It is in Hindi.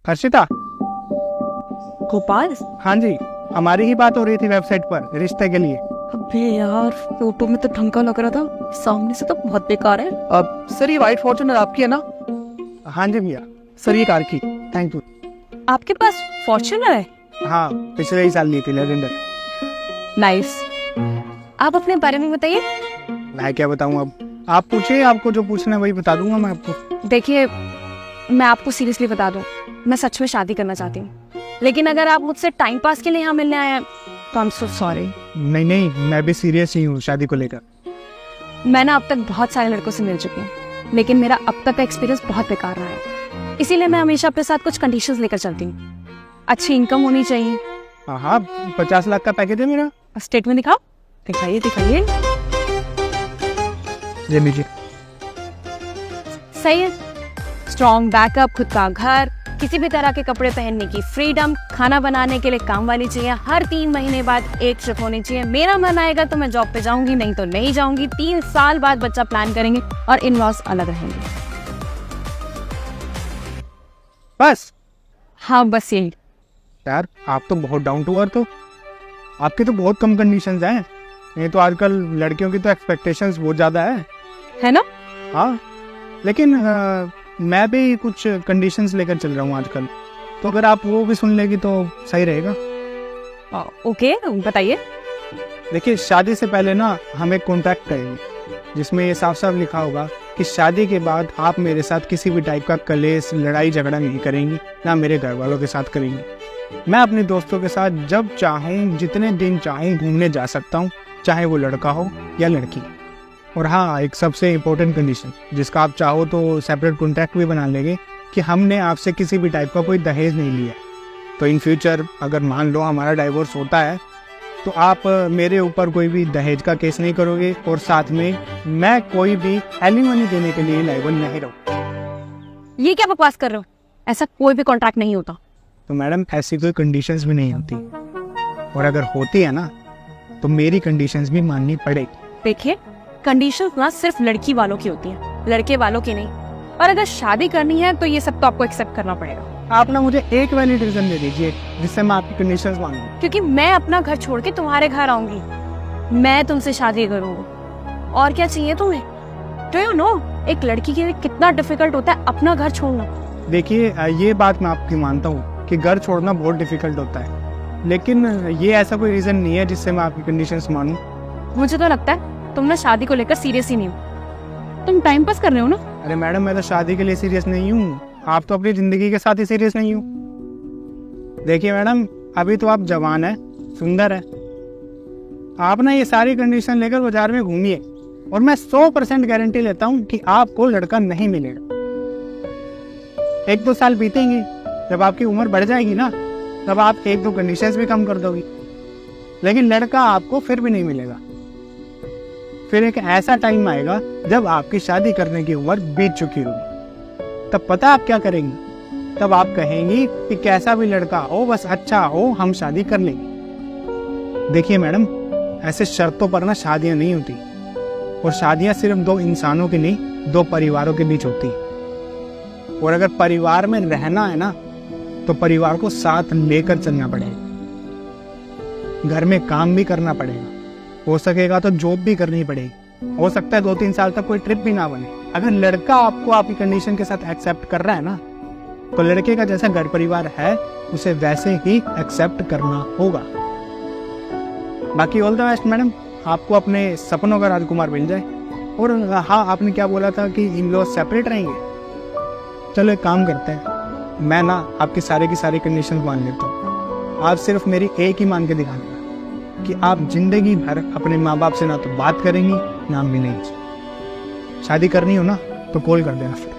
हर्षिता। गोपाल। हाँ जी, हमारी ही बात हो रही थी वेबसाइट पर रिश्ते के लिए। अबे यार, फोटो में तो ढंग का लग रहा था, सामने से तो बहुत बेकार है। अब सर, ये व्हाइट फॉर्च्यूनर आपकी है ना? हाँ जी भैया, सर ये कार की। Thank you. आपके पास फॉर्च्यूनर है? हाँ, पिछले ही साल ली थी, लेजेंडर। नाइस। आप अपने बारे में बताइए। मैं क्या बताऊँ अब, आप पूछिए, आपको जो पूछना है वही बता दूंगा मैं आपको। देखिए, मैं आपको सीरियसली बता दूं, मैं सच में शादी करना चाहती हूँ, लेकिन अगर आप मुझसे टाइम पास के लिए यहाँ मिलने आए हैं तो आई एम सो सॉरी। नहीं नहीं, मैं भी सीरियस ही हूँ शादी को लेकर। मैं ना अब तक बहुत सारे लड़कों से मिल चुकी हूँ, लेकिन मेरा अब तक का एक्सपीरियंस बहुत बेकार रहा है। इसीलिए मैं हमेशा अपने साथ कुछ कंडीशंस लेकर चलती हूँ। अच्छी इनकम होनी चाहिए। हाँ, 50 लाख का पैकेज है मेरा। स्टेटमेंट दिखाओ। दिखाइए दिखाइए। ये लीजिए। सही है। स्ट्रॉन्ग बैकअप, खुद का घर, किसी भी तरह के कपड़े पहनने की फ्रीडम, खाना बनाने के लिए काम वाली चाहिए, हर 3 महीने बाद एक शिफ्ट होनी चाहिए। मेरा मन आएगा तो मैं जॉब पे जाऊंगी, नहीं तो नहीं जाऊंगी। 3 साल बाद बच्चा प्लान करेंगे और इन-लॉज अलग रहेंगे। बस? हाँ, बस यही। यार आप तो बहुत डाउन टू अर्थ हो। आपके तो बहुत कम कंडीशंस हैं। नहीं तो आजकल लड़कियों की तो एक्सपेक्टेशंस बहुत ज़्यादा है ना? हाँ, लेकिन मैं भी कुछ कंडीशंस लेकर चल रहा हूँ आजकल, तो अगर आप वो भी सुन लेगी तो सही रहेगा। ओके, बताइए। देखिए, शादी से पहले ना हम एक कॉन्ट्रैक्ट करेंगे जिसमें ये साफ साफ लिखा होगा कि शादी के बाद आप मेरे साथ किसी भी टाइप का कलेश, लड़ाई झगड़ा नहीं करेंगी, ना मेरे घर वालों के साथ करेंगी। मैं अपने दोस्तों के साथ जब चाहूँ, जितने दिन चाहूँ घूमने जा सकता हूँ, चाहे वो लड़का हो या लड़की। और हाँ, एक सबसे इम्पोर्टेंट कंडीशन जिसका आप चाहो तो सेपरेट कॉन्ट्रैक्ट भी बना लेंगे कि हमने आपसे किसी भी टाइप का कोई दहेज नहीं लिया। तो इन फ्यूचर अगर मान लो हमारा डाइवोर्स होता है तो आप मेरे ऊपर कोई भी दहेज का केस नहीं करोगे, और साथ में मैं कोई भी एलिमनी देने के लिए लायबल नहीं रहूँ। ये क्या बकवास कर रहे हो? ऐसा कोई भी कॉन्ट्रैक्ट नहीं होता। तो मैडम, ऐसी कोई कंडीशंस भी नहीं होती, और अगर होती है ना तो मेरी कंडीशंस भी माननी पड़ेगी। देखिए, कंडीशंस ना सिर्फ लड़की वालों की होती हैं, लड़के वालों की नहीं। और अगर शादी करनी है तो ये सब तो आपको एक्सेप्ट करना पड़ेगा। आप ना मुझे एक वैलिड रीजन दे दीजिए जिससे मैं आपकी कंडीशंस मानूं। क्योंकि मैं अपना घर छोड़ के तुम्हारे घर आऊंगी, मैं तुमसे शादी करूंगी। और क्या चाहिए तुम्हें? डू यू नो एक लड़की के लिए कितना डिफिकल्ट होता है अपना घर छोड़ना? देखिए, ये बात मैं आपकी मानता हूँ कि घर छोड़ना बहुत डिफिकल्ट होता है, लेकिन ये ऐसा कोई रीजन नहीं है जिससे मैं आपकी कंडीशंस मानूं। मुझे तो लगता है तुम ना शादी को लेकर सीरियस ही नहीं हो, तुम टाइम पास कर रहे हो ना। अरे मैडम, मैं तो शादी के लिए सीरियस नहीं हूँ, आप तो अपनी जिंदगी के साथ ही सीरियस नहीं हो। देखिए मैडम, अभी तो आप जवान है, सुंदर है, आप ना ये सारी कंडीशन लेकर बाजार में घूमिए और मैं 100% गारंटी लेता हूँ कि आपको लड़का नहीं मिलेगा। 1-2 साल बीतेंगे, जब आपकी उम्र बढ़ जाएगी ना, तब आप 1-2 कंडीशंस भी कम कर दोगी, लेकिन लड़का आपको फिर भी नहीं मिलेगा। फिर एक ऐसा टाइम आएगा जब आपकी शादी करने की उम्र बीत चुकी होगी, तब पता आप क्या करेंगी? तब आप कहेंगी कि कैसा भी लड़का हो, बस अच्छा हो, हम शादी कर लेंगे। देखिए मैडम, ऐसे शर्तों पर ना शादियां नहीं होती, और शादियां सिर्फ 2 इंसानों की नहीं, 2 परिवारों के बीच होती। और अगर परिवार में रहना है ना, तो परिवार को साथ लेकर चलना पड़ेगा। घर में काम भी करना पड़ेगा, हो सकेगा तो जॉब भी करनी पड़ेगी। हो सकता है 2-3 साल तक कोई ट्रिप भी ना बने। अगर लड़का आपको आपकी कंडीशन के साथ एक्सेप्ट कर रहा है ना, तो लड़के का जैसा घर परिवार है उसे वैसे ही एक्सेप्ट करना होगा। बाकी ऑल द बेस्ट मैडम, आपको अपने सपनों का राजकुमार मिल जाए। और हाँ, आपने क्या बोला था कि इन-लॉज सेपरेट रहेंगे? चलो एक काम करते हैं, मैं ना आपकी सारी की सारी कंडीशन मान लेता हूँ, आप सिर्फ मेरी एक ही मान के दिखा देना कि आप जिंदगी भर अपने माँ बाप से ना तो बात करेंगी ना मिलेंगी। शादी करनी हो ना तो कॉल कर देना फिर।